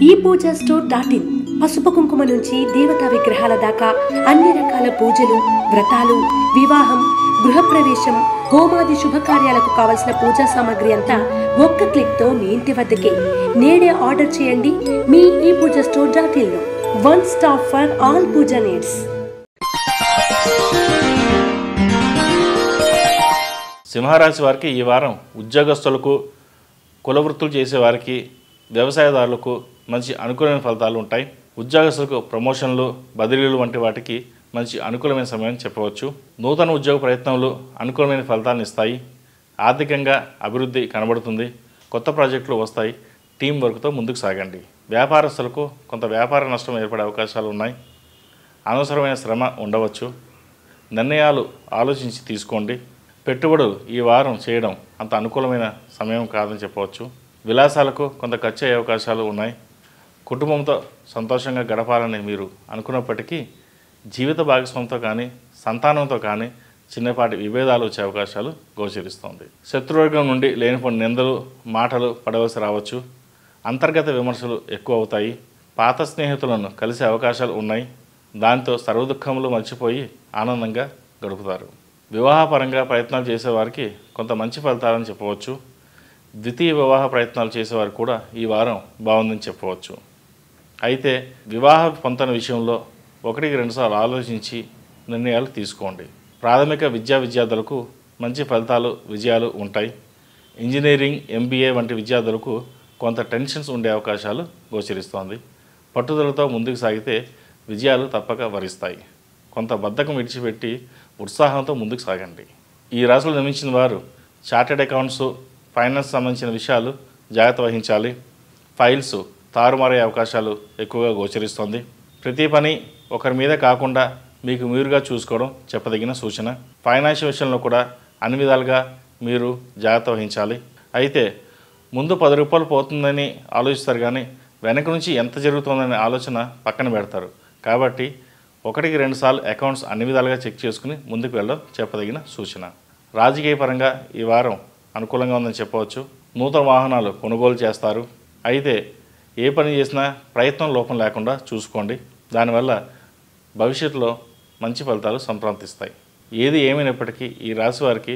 ePoojaStore.in పసుపు కుంకుమ నుంచి దేవతా విగ్రహాల దాకా అన్ని రకాల పూజలు, వ్రతాలు, వివాహం, గృహప్రవేశం, హోమాది శుభకార్యాలకు కావలసిన పూజా సామాగ్రి అంతా ఒక్క క్లిక్ తో మీ ఇంటి వద్దకే. నేడే ఆర్డర్ చేయండి మీ ePoojaStore.in లో. One stop for all puja needs. సింహరాశి వారికి ఈ వారం ఉద్యోగస్తులకు, కుల వృత్తులు చేసే వారికి, వ్యవసాయదారులకు మంచి అనుకూలమైన ఫలితాలు ఉంటాయి. ఉద్యోగస్తులకు ప్రమోషన్లు, బదిలీలు వంటి వాటికి మంచి అనుకూలమైన సమయం చెప్పవచ్చు. నూతన ఉద్యోగ ప్రయత్నాలు అనుకూలమైన ఫలితాలను ఇస్తాయి. ఆర్థికంగా అభివృద్ధి కనబడుతుంది. కొత్త ప్రాజెక్టులు వస్తాయి. టీం వర్క్తో ముందుకు సాగండి. వ్యాపారస్తులకు కొంత వ్యాపార నష్టం ఏర్పడే అవకాశాలు ఉన్నాయి. అనవసరమైన శ్రమ ఉండవచ్చు. నిర్ణయాలు ఆలోచించి తీసుకోండి. పెట్టుబడులు ఈ వారం చేయడం అంత అనుకూలమైన సమయం కాదని చెప్పవచ్చు. విలాసాలకు కొంత ఖర్చు అయ్యే అవకాశాలు ఉన్నాయి. కుటుంబంతో సంతోషంగా గడపాలని మీరు అనుకున్నప్పటికీ జీవిత భాగస్వామితో కానీ, సంతానంతో కానీ చిన్నపాటి విభేదాలు వచ్చే అవకాశాలు గోచరిస్తోంది. శత్రువర్గం నుండి లేనిపోని నిందలు, మాటలు పడవలసి రావచ్చు. అంతర్గత విమర్శలు ఎక్కువ అవుతాయి. పాత స్నేహితులను కలిసే అవకాశాలు ఉన్నాయి. దాంతో సర్వదుఖములు మర్చిపోయి ఆనందంగా గడుపుతారు. వివాహపరంగా ప్రయత్నాలు చేసేవారికి కొంత మంచి ఫలితాలని చెప్పవచ్చు. ద్వితీయ వివాహ ప్రయత్నాలు చేసేవారు కూడా ఈ వారం బాగుందని చెప్పవచ్చు. అయితే వివాహ పొంతన విషయంలో 1-2 సార్లు ఆలోచించి నిర్ణయాలు తీసుకోండి. ప్రాథమిక విద్యార్థులకు మంచి ఫలితాలు, విజయాలు ఉంటాయి. ఇంజనీరింగ్, MBA వంటి విద్యార్థులకు కొంత టెన్షన్స్ ఉండే అవకాశాలు గోచరిస్తోంది. పట్టుదలతో ముందుకు సాగితే విజయాలు తప్పక వరిస్తాయి. కొంత బద్ధకం విడిచిపెట్టి ఉత్సాహంతో ముందుకు సాగండి. ఈ రాశిలో జన్మించిన వారు చార్టెడ్ అకౌంట్స్, ఫైనాన్స్ సంబంధించిన విషయాలు జాగ్రత్త వహించాలి. ఫైల్స్ తారుమారే అవకాశాలు ఎక్కువగా గోచరిస్తోంది. ప్రతి పని ఒకరి మీద కాకుండా మీకు మీరుగా చూసుకోవడం చెప్పదగిన సూచన. ఫైనాన్షియల్ విషయంలో కూడా అన్ని విధాలుగా మీరు జాగ్రత్త వహించాలి. అయితే ముందు 10 రూపాయలు పోతుందని ఆలోచిస్తారు కానీ వెనక నుంచి ఎంత జరుగుతుందనే ఆలోచన పక్కన పెడతారు. కాబట్టి 1-2 సార్లు అకౌంట్స్ అన్ని విధాలుగా చెక్ చేసుకుని ముందుకు వెళ్ళడం చెప్పదగిన సూచన. రాజకీయ పరంగా ఈ వారం అనుకూలంగా ఉందని చెప్పవచ్చు. నూతన వాహనాలు కొనుగోలు చేస్తారు. అయితే ఏ పని చేసినా ప్రయత్నం లోపం లేకుండా చూసుకోండి. దానివల్ల భవిష్యత్తులో మంచి ఫలితాలు సంప్రాప్తిస్తాయి. ఏది ఏమైనప్పటికీ ఈ రాశి వారికి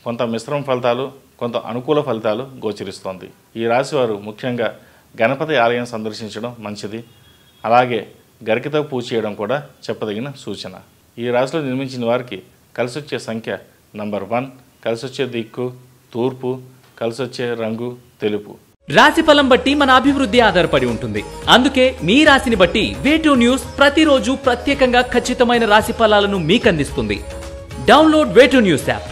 కొంత మిశ్రమ ఫలితాలు, కొంత అనుకూల ఫలితాలు గోచరిస్తోంది. ఈ రాశివారు ముఖ్యంగా గణపతి ఆలయం సందర్శించడం మంచిది. అలాగే గరికతో పూజ చేయడం కూడా చెప్పదగిన సూచన. ఈ రాశిలో నిర్మించిన వారికి కలిసొచ్చే సంఖ్య నంబర్ 1, కలిసొచ్చే దిక్కు తూర్పు, కలిసొచ్చే రంగు తెలుపు. రాశి ఫలం బట్టి మన అభివృద్ధి ఆధారపడి ఉంటుంది. అందుకే మీ రాశిని బట్టి వే2 న్యూస్ ప్రతిరోజు ప్రత్యేకంగా ఖచ్చితమైన రాశి ఫలాలను మీకు అందిస్తుంది. Download way two news app.